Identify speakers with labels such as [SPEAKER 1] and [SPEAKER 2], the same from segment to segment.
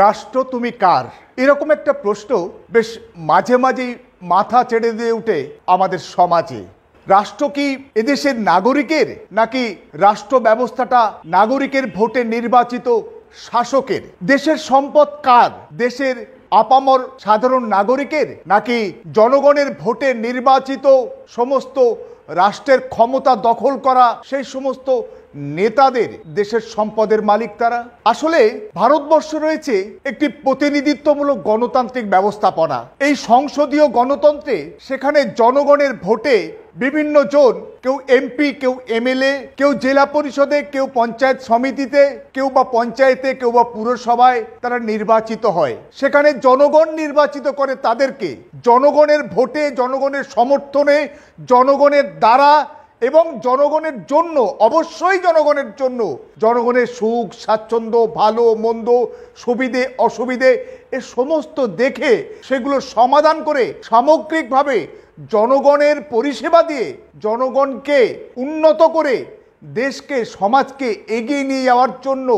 [SPEAKER 1] রাষ্ট্র তুমি কার, এরকম একটা প্রশ্ন বেশ মাঝে মাঝেই মাথা চেড়ে দিয়ে উঠে আমাদের সমাজে। রাষ্ট্র কি এদেশের নাগরিকের, নাকি রাষ্ট্র ব্যবস্থাটা নাগরিকের ভোটে নির্বাচিত শাসকের? দেশের সম্পদ কার, দেশের আপামর সাধারণ নাগরিকের, নাকি জনগণের ভোটে নির্বাচিত সমস্ত রাষ্ট্রের ক্ষমতা দখল করা সেই সমস্ত নেতাদের? দেশের সম্পদের মালিক তারা। আসলে ভারতবর্ষ রয়েছে একটি প্রতিনিধিত্বমূলক গণতান্ত্রিক ব্যবস্থাপনা। এই সংসদীয় গণতন্ত্রে সেখানে জনগণের ভোটে বিভিন্ন জন, কেউ এমপি, কেউ এমএলএ, কেউ জেলা পরিষদে, কেউ পঞ্চায়েত সমিতিতে, কেউ বা পঞ্চায়েতে, কেউ বা পুরসভায় তারা নির্বাচিত হয়। সেখানে জনগণ নির্বাচিত করে তাদেরকে জনগণের ভোটে, জনগণের সমর্থনে, জনগণের দ্বারা এবং জনগণের জন্য, অবশ্যই জনগণের জন্য, জনগণের সুখ স্বাচ্ছন্দ্য, ভালো মন্দ, সুবিধে অসুবিধে এ সমস্ত দেখে সেগুলো সমাধান করে সামগ্রিকভাবে জনগণের পরিষেবা দিয়ে জনগণকে উন্নত করে দেশকে, সমাজকে এগিয়ে নিয়ে যাওয়ার জন্য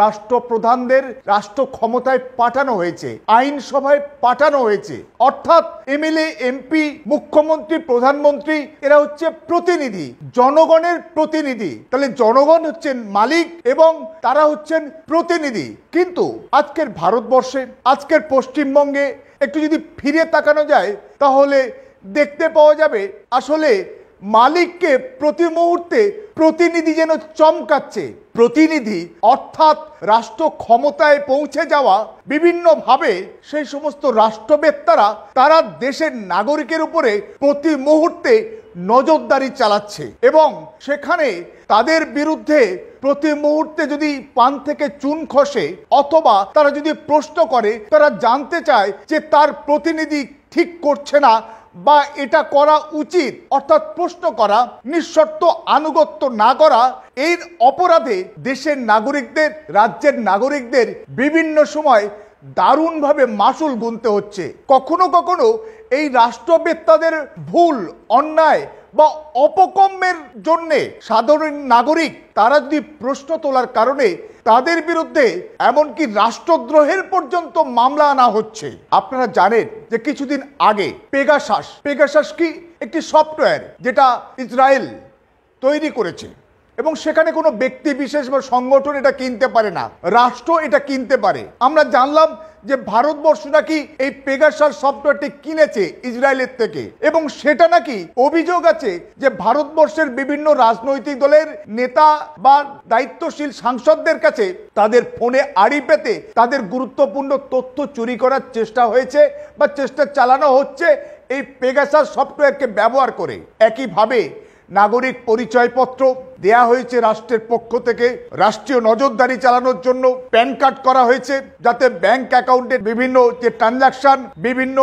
[SPEAKER 1] রাষ্ট্রপ্রধানদের রাষ্ট্র ক্ষমতায় পাঠানো হয়েছে, আইনসভায় পাঠানো হয়েছে। অর্থাৎ এমএলএ, এমপি, মুখ্যমন্ত্রী, প্রধানমন্ত্রী এরা হচ্ছে প্রতিনিধি, জনগণের প্রতিনিধি। তাহলে জনগণ হচ্ছেন মালিক এবং তারা হচ্ছেন প্রতিনিধি। কিন্তু আজকের ভারতবর্ষে, আজকের পশ্চিমবঙ্গে একটু যদি ফিরে তাকানো যায় তাহলে দেখতে পাওয়া যাবে আসলে মালিককে প্রতি মুহূর্তে প্রতিনিধি যেন চমকাচ্ছে। প্রতিনিধি অর্থাৎ রাষ্ট্র ক্ষমতায় পৌঁছে যাওয়া বিভিন্নভাবে সেই সমস্ত রাষ্ট্রবেত্তারা তারা দেশের নাগরিকের উপরে প্রতি মুহূর্তে নজরদারি চালাচ্ছে এবং সেখানে তাদের বিরুদ্ধে প্রতি মুহূর্তে যদি পান থেকে চুন খসে অথবা তারা যদি প্রশ্ন করে, তারা জানতে চায় যে তার প্রতিনিধি ঠিক করছে না বা এটা করা উচিত, অর্থাৎ প্রশ্ন করা, নিঃশর্ত আনুগত্য না করা, এর অপরাধে দেশের নাগরিকদের, রাজ্যের নাগরিকদের বিভিন্ন সময় দারুণভাবে মাসুল গুনতে হচ্ছে। কখনো কখনো এই রাষ্ট্রবেত্তাদের ভুল, অন্যায় বা অপকর্মের জন্যে সাধারণ নাগরিক তারা যদি প্রশ্ন তোলার কারণে তাদের বিরুদ্ধে এমনকি রাষ্ট্রদ্রোহের পর্যন্ত মামলা আনা হচ্ছে। আপনারা জানেন যে কিছুদিন আগে পেগাসাস কি একটি সফটওয়্যার যেটা ইসরায়েল তৈরি করেছে এবং সেখানে কোনো ব্যক্তি বিশেষ বা সংগঠন এটা কিনতে পারে না, রাষ্ট্র এটা কিনতে পারে। আমরা জানলাম যে ভারতবর্ষ নাকি এই পেগাসাস সফটওয়্যারটি কিনেছে ইসরায়েলের থেকে এবং সেটা নাকি অভিযোগ আছে যে ভারতবর্ষের বিভিন্ন রাজনৈতিক দলের নেতা বা দায়িত্বশীল সাংসদদের কাছে তাদের ফোনে আড়ি পেতে তাদের গুরুত্বপূর্ণ তথ্য চুরি করার চেষ্টা হয়েছে বা চেষ্টা চালানো হচ্ছে এই পেগাসাস সফটওয়্যারকে ব্যবহার করে। একইভাবে নাগরিক পরিচয়পত্র দেয়া হয়েছে রাষ্ট্রের পক্ষ থেকে রাষ্ট্রীয় নজরদারি চালানোর জন্য। প্যান কার্ড করা হয়েছে যাতে ব্যাংক অ্যাকাউন্টের বিভিন্ন যে ট্রানজাকশন, বিভিন্ন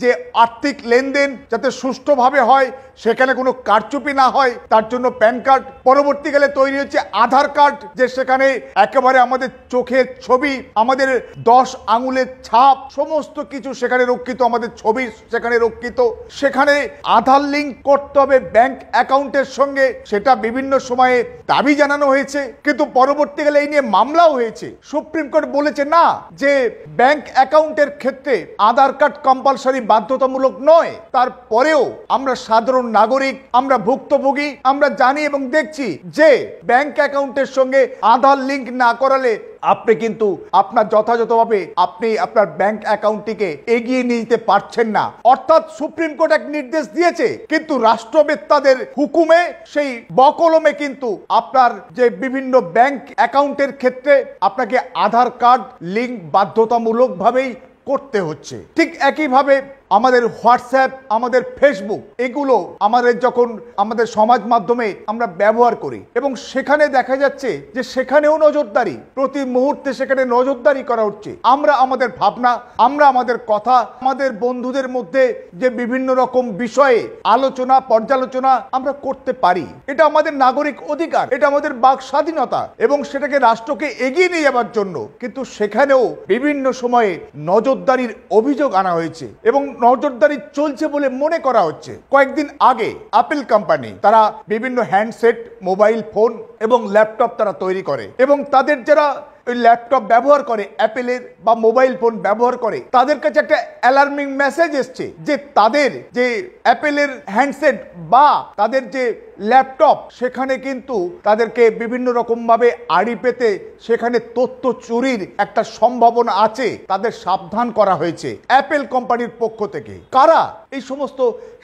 [SPEAKER 1] যে আর্থিক লেনদেন যাতে সুষ্ঠুভাবে হয়, সেখানে কোনো কারচুপি না হয় তার জন্য প্যান কার্ড। পরবর্তীকালে তৈরি হচ্ছে আধার কার্ড, যে সেখানে একেবারে আমাদের চোখের ছবি, আমাদের 10 আঙুলের ছাপ সমস্ত কিছু সেখানে রক্ষিত, আমাদের ছবি সেখানে রক্ষিত। সেখানে আধার লিঙ্ক করতে হবে ব্যাংক অ্যাকাউন্টের সঙ্গে, সেটা বিভিন্ন সময়ে দাবি জানানো হয়েছে কিন্তু পরবর্তীকালে এই নিয়ে মামলাও হয়েছে। সুপ্রিম কোর্ট বলেছে না, যে ব্যাংক অ্যাকাউন্টের ক্ষেত্রে আধার কার্ড কম্পালসারি, বাধ্যতামূলক নয়। তারপরেও আমরা সাধারণ নাগরিক, আমরা ভুক্তভোগী, আমরা জানি এবং দেখছি যে ব্যাংক অ্যাকাউন্টের সঙ্গে আধার লিঙ্ক না করালে আপনি কিন্তু আপনার যথাযথভাবে আপনি আপনার ব্যাংক অ্যাকাউন্টটিকে এগিয়ে নিয়ে যেতে পারছেন না। অর্থাৎ সুপ্রিম কোর্ট এক নির্দেশ দিয়েছে কিন্তু রাষ্ট্রবেত্তাদের হুকুমে সেই বকলমে কিন্তু আপনার যে বিভিন্ন ব্যাংক অ্যাকাউন্টের ক্ষেত্রে আপনাকে আধার কার্ড লিঙ্ক বাধ্যতামূলকভাবেই করতে হচ্ছে। ঠিক একইভাবে আমাদের হোয়াটসঅ্যাপ, আমাদের ফেসবুক, এগুলো আমাদের যখন আমাদের সমাজ মাধ্যমে আমরা ব্যবহার করি এবং সেখানে দেখা যাচ্ছে যে সেখানেও নজরদারি, প্রতি মুহূর্তে সেখানে নজরদারি করা হচ্ছে। আমরা আমাদের ভাবনা, আমরা আমাদের কথা, আমাদের বন্ধুদের মধ্যে যে বিভিন্ন রকম বিষয়ে আলোচনা, পর্যালোচনা আমরা করতে পারি, এটা আমাদের নাগরিক অধিকার, এটা আমাদের বাক স্বাধীনতা এবং সেটাকে রাষ্ট্রকে এগিয়ে নিয়ে যাওয়ার জন্য। কিন্তু সেখানেও বিভিন্ন সময়ে নজরদারির অভিযোগ আনা হয়েছে এবং নজরদারি চলছে বলে মনে করা হচ্ছে। কয়েকদিন আগে অ্যাপল কোম্পানি তারা বিভিন্ন হ্যান্ডসেট, মোবাইল ফোন এবং ল্যাপটপ তারা তৈরি করে এবং তাদের যারা ওই ল্যাপটপ ব্যবহার করে, অ্যাপেলের বা মোবাইল ফোন ব্যবহার করে, তাদের কাছে একটা অ্যালার্মিং মেসেজ এসছে যে তাদের যে অ্যাপেলের হ্যান্ডসেট বা তাদের যে ল্যাপটপ সেখানে কিন্তু তাদেরকে বিভিন্ন রকম ভাবে আড়ি পেতে সেখানে তথ্য চুরির একটা সম্ভাবনা আছে, তাদের সাবধান করা হয়েছে অ্যাপেল কোম্পানির পক্ষ থেকে। কারা এই সমস্ত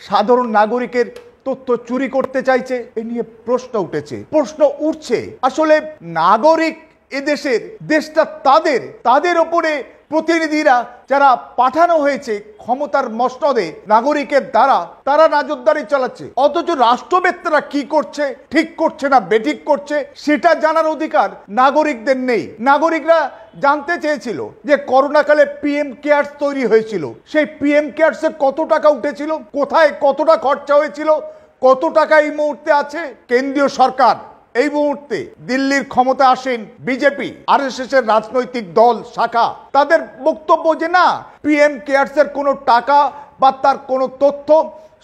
[SPEAKER 1] সাধারণ নাগরিকের তথ্য চুরি করতে চাইছে এ নিয়ে প্রশ্ন উঠেছে, প্রশ্ন উঠছে। আসলে নাগরিক এদেশের, দেশটা তাদের ওপরে প্রতিনিধিরা যারা পাঠানো হয়েছে ক্ষমতার মসনদে নাগরিকের দ্বারা, তারা নজরদারি চালাচ্ছে, অথচ রাষ্ট্রবেত্তারা কি করছে, ঠিক করছে না বেঠিক করছে সেটা জানার অধিকার নাগরিকদের নেই। নাগরিকরা জানতে চেয়েছিল যে করোনাকালে পিএম কেয়ার্স তৈরি হয়েছিল, সেই পিএম কেয়ার্সে কত টাকা উঠেছিল, কোথায় কতটা খরচা হয়েছিল, কত টাকা এই মুহূর্তে আছে। কেন্দ্রীয় সরকার এই মুহূর্তে দিল্লির ক্ষমতা আসেন বিজেপি, আরএসএস এর রাজনৈতিক দল শাখা, তাদের বক্তব্য যে না, পিএম কেয়ার্স এর কোনো টাকা বা তার কোনো তথ্য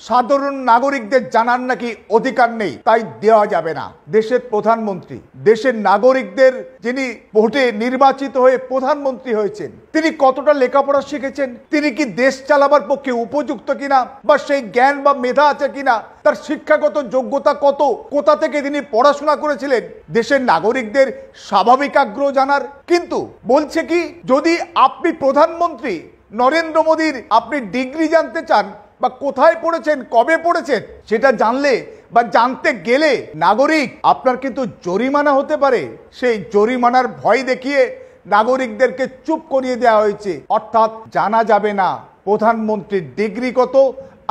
[SPEAKER 1] সাধারণ নাগরিকদের জানার নাকি অধিকার নেই, তাই দেওয়া যাবে না। দেশের প্রধানমন্ত্রী, দেশের নাগরিকদের যিনি ভোটে নির্বাচিত হয়ে প্রধানমন্ত্রী হয়েছেন, তিনি কতটা লেখাপড়া শিখেছেন, তিনি কি দেশ চালাবার পক্ষে উপযুক্ত কিনা, বা সেই জ্ঞান বা মেধা আছে কিনা, তার শিক্ষাগত যোগ্যতা কত, কোথা থেকে তিনি পড়াশোনা করেছিলেন, দেশের নাগরিকদের স্বাভাবিক আগ্রহ জানার। কিন্তু বলছে কি, যদি আপনি প্রধানমন্ত্রী নরেন্দ্র মোদীর আপনি ডিগ্রি জানতে চান বা কোথায় পড়েছেন, কবে পড়েছেন, সেটা জানলে বা জানতে গেলে নাগরিক আপনার কিন্তু জরিমানা হতে পারে। সেই জরিমানার ভয় দেখিয়ে নাগরিকদেরকে চুপ করিয়ে দেওয়া হয়েছে, অর্থাৎ জানা যাবে না প্রধানমন্ত্রীর ডিগ্রি কত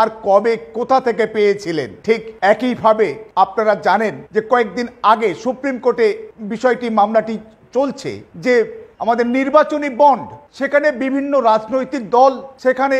[SPEAKER 1] আর কবে কোথা থেকে পেয়েছিলেন। ঠিক একইভাবে আপনারা জানেন যে কয়েকদিন আগে সুপ্রিম কোর্টে বিষয়টি, মামলাটি চলছে যে আমাদের নির্বাচনী বন্ড, সেখানে বিভিন্ন রাজনৈতিক দল সেখানে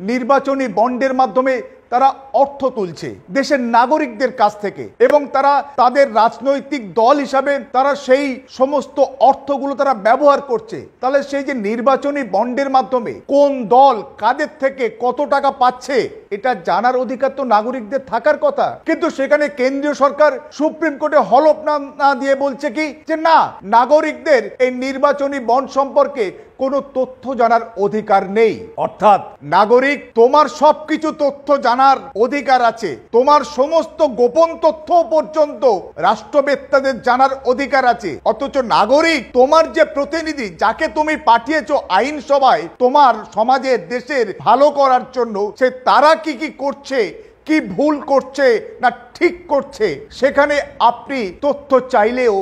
[SPEAKER 1] নির্বাচনী বন্ডের মাধ্যমে তারা অর্থ তুলছে দেশের নাগরিকদের কাছ থেকে, এবং তারা তাদের রাজনৈতিক দল হিসাবে তারা সেই সমস্ত অর্থগুলো তারা ব্যবহার করছে। তাহলে সেই যে নির্বাচনী বন্ডের মাধ্যমে কোন দল কাদের থেকে কত টাকা পাচ্ছে এটা জানার অধিকার তো নাগরিকদের থাকার কথা। কিন্তু সেখানে কেন্দ্রীয় সরকার সুপ্রিম কোর্টে হলফনামা না দিয়ে বলছে কি যে না, নাগরিকদের এই নির্বাচনী বন্ড সম্পর্কে কোনো তথ্য জানার অধিকার নেই। অর্থাৎ নাগরিক, তোমার সবকিছু তথ্য জানার অধিকার আছে, তোমার সমস্ত গোপন তথ্য পর্যন্ত রাষ্ট্রবেত্তাদের জানার অধিকার আছে, অথচ নাগরিক, তোমার যে প্রতিনিধি যাকে তুমি পাঠিয়েছো আইনসভায় তোমার সমাজের দেশের ভালো করার জন্য, সে তারা কি কি করছে, কি ভুল করছে না ঠিক করছে, সেখানে আপনি তথ্য চাইলেও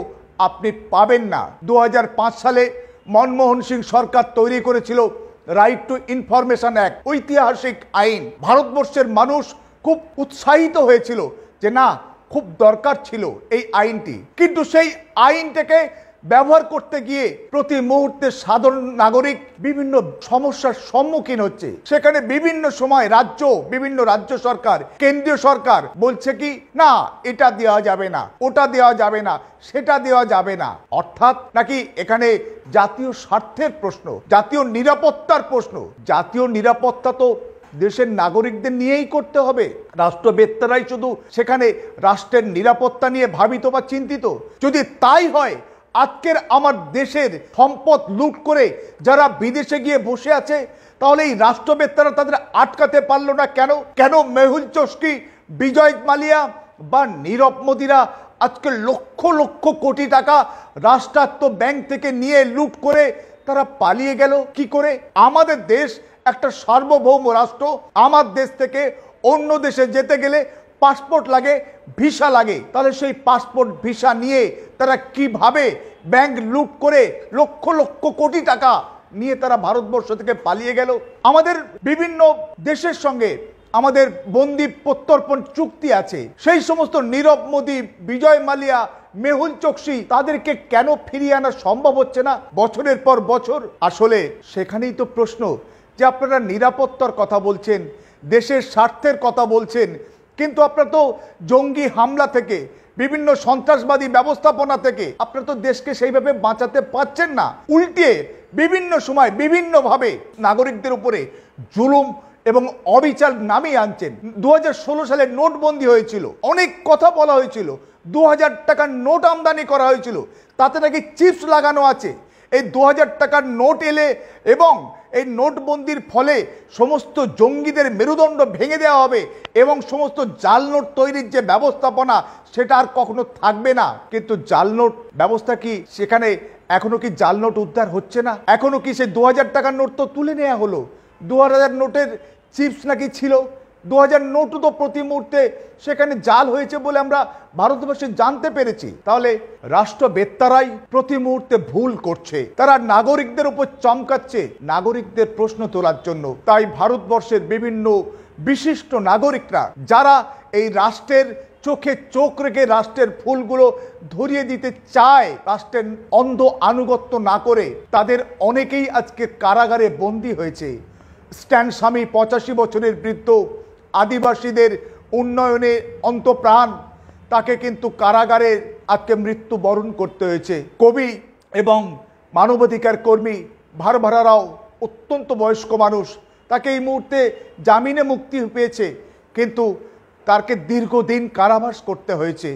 [SPEAKER 1] আপনি পাবেন না। 2005 সালে মনমোহন সিং সরকার তৈরি করেছিল রাইট টু ইনফরমেশন অ্যাক্ট, ঐতিহাসিক আইন। ভারতবর্ষের মানুষ খুব উৎসাহিত হয়েছিল যে না, খুব দরকার ছিল এই আইনটি, কিন্তু সেই আইনটাকে ব্যবহার করতে গিয়ে প্রতি মুহূর্তে সাধারণ নাগরিক বিভিন্ন সমস্যার সম্মুখীন হচ্ছে। সেখানে বিভিন্ন সময় বিভিন্ন রাজ্য সরকার, কেন্দ্রীয় সরকার বলছে কি না, এটা দেওয়া যাবে না, ওটা দেওয়া যাবে না, সেটা দেওয়া যাবে না। অর্থাৎ নাকি এখানে জাতীয় স্বার্থের প্রশ্ন, জাতীয় নিরাপত্তার প্রশ্ন। জাতীয় নিরাপত্তা তো দেশের নাগরিকদের নিয়েই করতে হবে, রাষ্ট্রবেত্তারাই শুধু সেখানে রাষ্ট্রের নিরাপত্তা নিয়ে ভাবিত বা চিন্তিত। যদি তাই হয়, আজকের আমার দেশের সম্পদ লুট করে যারা বিদেশে গিয়ে বসে আছে, তাহলে এই রাষ্ট্রবেত্তারা তাদের আটকাতে পারলো না কেন? কেন মেহুল চোস্কি, বিজয় মালিয়া বা নীরব মোদিরা আজকে লক্ষ লক্ষ কোটি টাকা রাষ্ট্রায়ত্ত ব্যাংক থেকে নিয়ে লুট করে তারা পালিয়ে গেল কি করে? আমাদের দেশ একটা সার্বভৌম রাষ্ট্র, আমার দেশ থেকে অন্য দেশে যেতে গেলে পাসপোর্ট লাগে, ভিসা লাগে, তাহলে সেই পাসপোর্ট ভিসা নিয়ে তারা কিভাবে ব্যাংক লুট করে লক্ষ লক্ষ কোটি টাকা নিয়ে তারা ভারতবর্ষ থেকে পালিয়ে গেল? আমাদের বিভিন্ন দেশের সঙ্গে আমাদের বন্দি প্রত্যর্পণ চুক্তি আছে, সেই সমস্ত নীরব মোদি, বিজয় মালিয়া, মেহুল চোকসি, তাদেরকে কেন ফিরিয়ে আনা সম্ভব হচ্ছে না বছরের পর বছর? আসলে সেখানেই তো প্রশ্ন যে আপনারা নিরাপত্তার কথা বলছেন, দেশের স্বার্থের কথা বলছেন, কিন্তু আপনারা তো জঙ্গি হামলা থেকে, বিভিন্ন সন্ত্রাসবাদী ব্যবস্থাপনা থেকে আপনারা তো দেশকে সেইভাবে বাঁচাতে পারছেন না। উল্টে বিভিন্ন সময় বিভিন্নভাবে নাগরিকদের উপরে জুলুম এবং অবিচার নামিয়ে আনছেন। 2016 সালে নোটবন্দি হয়েছিল, অনেক কথা বলা হয়েছিল, 2000 টাকার নোট আমদানি করা হয়েছিল, তাতে নাকি চিপস লাগানো আছে। এই 2000 টাকার নোট এলে এবং এই নোটবন্দির ফলে সমস্ত জঙ্গিদের মেরুদণ্ড ভেঙে দেওয়া হবে এবং সমস্ত জাল নোট তৈরির যে ব্যবস্থাপনা সেটা আর কখনো থাকবে না। কিন্তু জাল নোট ব্যবস্থা কি সেখানে এখনো কি জাল নোট উদ্ধার হচ্ছে না? এখনো কি সেই 2000 টাকার নোট তো তুলে নেওয়া হলো, 2000 নোটের চিপস নাকি ছিল, 2000 নোটও তো প্রতি মুহূর্তে সেখানে জাল হয়েছে বলে আমরা ভারতবর্ষে জানতে পেরেছি। তাহলে রাষ্ট্রবেত্তারাই প্রতি মুহূর্তে ভুল করছে, তারা নাগরিকদের উপর চমকাচ্ছে নাগরিকদের প্রশ্ন তোলার জন্য। তাই ভারতবর্ষের বিভিন্ন বিশিষ্ট নাগরিকরা যারা এই রাষ্ট্রের চোখে চোখ রেখে রাষ্ট্রের ফুলগুলো ধরিয়ে দিতে চায়, রাষ্ট্রের অন্ধ আনুগত্য না করে, তাদের অনেকেই আজকে কারাগারে বন্দী হয়েছে। স্ট্যান স্বামী 85 বছরের বৃদ্ধ, আদিবাসীদের উন্নয়নে অন্তপ্রাণ, তাকে কিন্তু কারাগারে আজকে মৃত্যুবরণ করতে হয়েছে। কবি এবং মানবাধিকার কর্মী ভারভারা রাও অত্যন্ত বয়স্ক মানুষ, তাকে এই মুহূর্তে জামিনে মুক্তি পেয়েছে, কিন্তু তাকে দীর্ঘদিন কারাবাস করতে হয়েছে।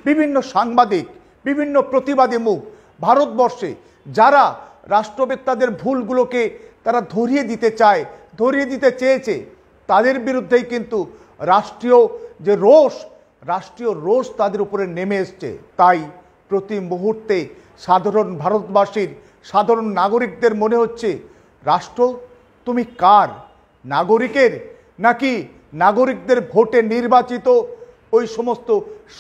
[SPEAKER 1] বিভিন্ন সাংবাদিক, বিভিন্ন প্রতিবাদী মুখ ভারতবর্ষে যারা রাষ্ট্রবেত্তাদের ভুলগুলোকে তারা ধরিয়ে দিতে চায়, ধরিয়ে দিতে চেয়েছে, তাদের বিরুদ্ধেই কিন্তু রাষ্ট্রীয় রোষ তাদের উপরে নেমে এসছে। তাই প্রতি মুহূর্তে সাধারণ ভারতবাসীর সাধারণ নাগরিকদের মনে হচ্ছে, রাষ্ট্র তুমি কার? নাগরিকের নাকি নাগরিকদের ভোটে নির্বাচিত ওই সমস্ত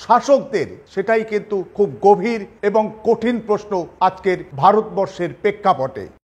[SPEAKER 1] শাসকদের? সেটাই কিন্তু খুব গভীর এবং কঠিন প্রশ্ন আজকের ভারতবর্ষের প্রেক্ষাপটে।